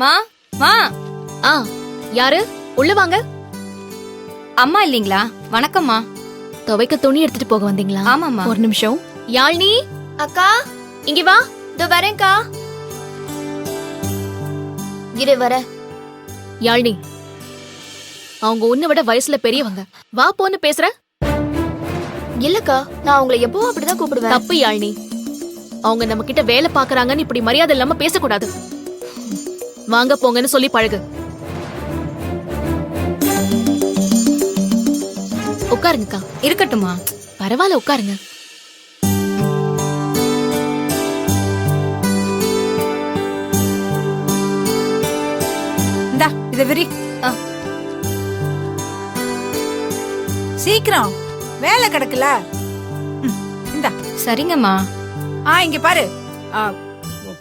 மா மா ஆ யாரு? உள்ள வாங்க. அம்மா இல்லீங்களா? வணக்கம்மா. துவைக்க துணி எடுத்துட்டு போக வந்தீங்களா? ஆமாம்மா. ஒரு நிமிஷம். யாழ்னி அக்கா இங்க வா. இதோ வரேன்க்கா. இரு வர. யாழ்னி அவங்க உன்னை விட வயசுல பெரியவங்க. வா போன்னு பேசுற. இல்லக்கா, நான் உங்களை எப்பவும் அப்படிதான் கூப்பிடுவேன். தப்பு யாழ்னி. அவங்க நம்ம கிட்ட வேலை பாக்குறாங்கன்னு இப்படி மரியாதை இல்லாம பேசக்கூடாது. வாங்க போங்கன்னு சொல்லி பழகு. உட்காருங்கக்கா. இருக்கட்டுமா. பரவாயில்ல உட்காருங்க. இந்தா இத விரி. சீக்கிரம் வேலை கிடக்குல. இந்தா. சரிங்கம்மா. இங்க பாரு.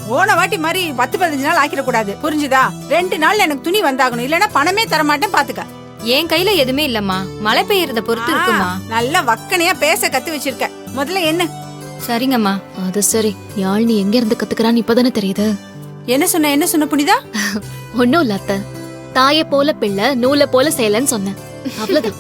போன வாட்டி மாதிரி 10-15 நாள் ஆக்கிடக்கூடாது, புரிஞ்சுதா? 2 நாள்ல எனக்கு துணி வந்தாகணும், இல்லன்னா பணமே தர மாட்டேன் பாத்துக்க. என் கையில எதுவுமே இல்லம்மா. மழை பெய்யறத பொறுத்து இருக்குமா. நல்ல வக்கனையா பேச கத்து வச்சிருக்க. முதல்ல என்ன? சரிங்கம்மா. அது சரி. யாழ்னி எங்க இருந்து கத்துக்கிறான்னு இப்பதானே தெரியுது. என்ன சொன்ன புனிதா? ஒன்னும் இல்ல அத்தை. தாயை போல பிள்ளை நூலை போல செயலன்னு சொன்னேன். அவ்வளவுதான்.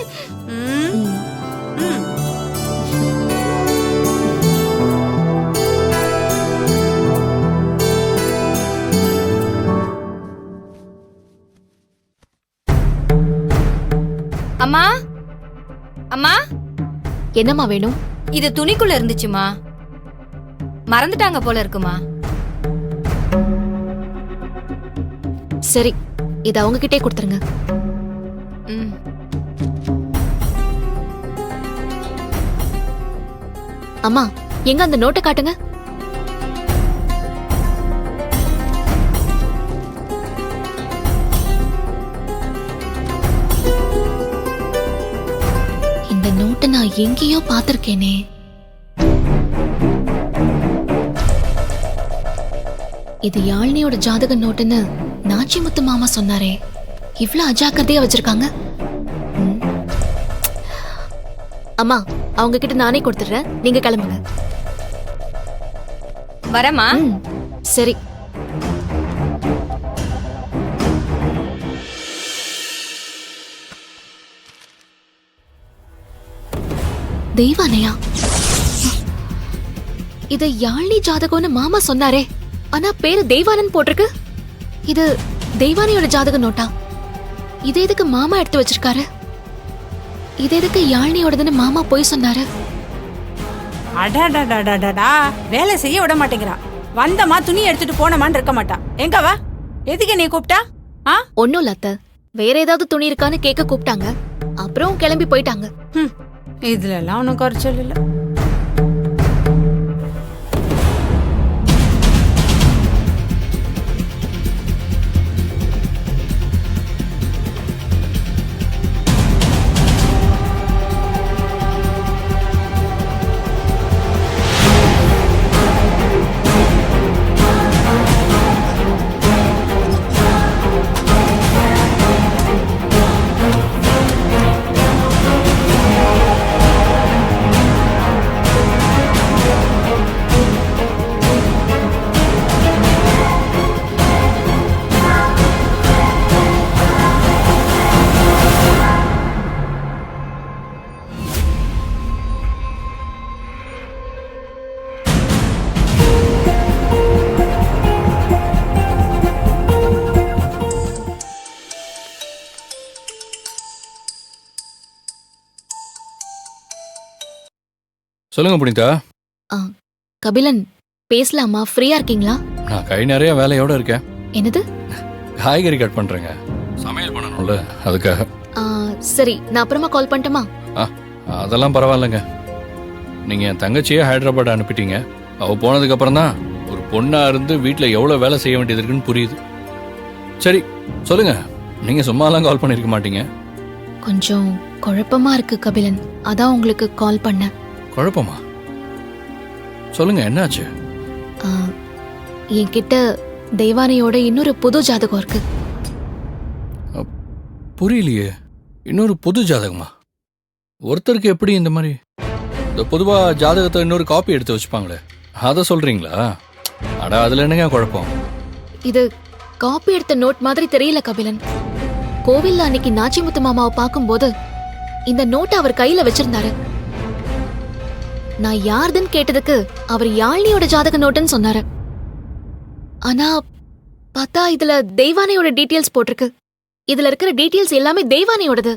அம்மா அம்மா, என்னம்மா வேணும்? இது துணிக்குள்ள இருந்துச்சுமா. மறந்துட்டாங்க போல இருக்குமா. சரி, இத அவங்க கிட்டே கொடுத்துருங்க. ம். அம்மா எங்க அந்த நோட்டை காட்டுங்க. இந்த நோட்டை நான் எங்கேயோ பார்த்திருக்கேனே. இது யாழ்னியோட ஜாதக நோட்டுன்னு நாச்சிமுத்து மாமா சொன்னாரே. இவ்ளோ அஜாக்கிரதையா வச்சிருக்காங்க. அம்மா அவங்க கிட்ட நானே கொடுத்துடுறேன், நீங்க கிளம்புங்க. வரமா. சரி. தெய்வானையா? இது யாழ்னி ஜாதகம்னு மாமா சொன்னாரே. ஆனா பேரு தெய்வானன் போட்டிருக்கு. இது தெய்வானியோட ஜாதக நோட்டா? இது எதுக்கு மாமா எடுத்து வச்சிருக்காரு? இது எதுக்கு யாழ்னியோடதுன்னு மாமா போய் சொன்னாரு? அடாடாடாடாடா, வேலை செய்ய விட மாட்டேங்கிறா. வந்தமா துணி எடுத்துட்டு போனமான்னு இருக்க மாட்டா. எங்க வா? எதுக்கு நீ கூப்பிட்டா? ஒன்னும் இல்ல அத்தை. வேற ஏதாவது துணி இருக்கான்னு கேட்க கூப்பிட்டாங்க. அப்புறம் கிளம்பி போயிட்டாங்க. இதுல எல்லாம் ஒன்னும் குறைச்சல் இல்ல. சொல்லுங்க புனிதா. கபிலன் பேசலாமா? ஃப்ரீயா இருக்கீங்களா? நான் கை நிறைய வேலையோட இருக்கேன். என்னது? காய்கறி கட் பண்றேங்க, சமையல் பண்ணணும்ல, அதுக்காக. சரி, நான் அப்புறமா கால் பண்ணட்டுமா? அதெல்லாம் பரவாயில்லைங்க. நீங்க என் தங்கச்சியே ஹைதராபாத் அனுப்பிட்டீங்க. அவ போனதுக்கு அப்புறம் தான் ஒரு பொண்ணா இருந்து வீட்டுல எவ்வளவு வேலை செய்ய வேண்டியது இருக்குன்னு புரியுது. சரி சொல்லுங்க, நீங்க சும்மாலாம் கால் பண்ணிருக்க மாட்டீங்க. கொஞ்சம் குழப்பமா இருக்கு கபிலன், அதான் உங்களுக்கு கால் பண்ணேன். குழப்பமா? சொல்லுங்க, என்னாச்சு? என்கிட்ட தெய்வானையோட இன்னொரு புது ஜாதகம் இருக்கு. புரியலையே. இன்னொரு புது ஜாதகமா? ஒருத்தருக்கு எப்படி இந்த மாதிரி? இந்த பொதுவா ஜாதகத்தை இன்னொரு காப்பி எடுத்து வச்சுப்பாங்களே, அதை சொல்றீங்களா? அட அதுல என்னங்க குழப்பம்? இது காப்பி எடுத்த நோட் மாதிரி தெரியல கபிலன். கோவில்ல அன்னைக்கு நாச்சிமுத்து மாமாவை பார்க்கும்போது இந்த நோட்டை அவர் கையில வச்சிருந்தாரு. நான் யாருதுன்னு கேட்டதுக்கு அவர் யாழ்னியோட ஜாதக நோட்டுன்னு சொன்னாரு. ஆனா பார்த்தா இதுல தெய்வானையோட டீட்டெயில்ஸ் போட்டிருக்கு. இதுல இருக்கிற டீட்டெயில்ஸ் எல்லாமே தெய்வானையோடது.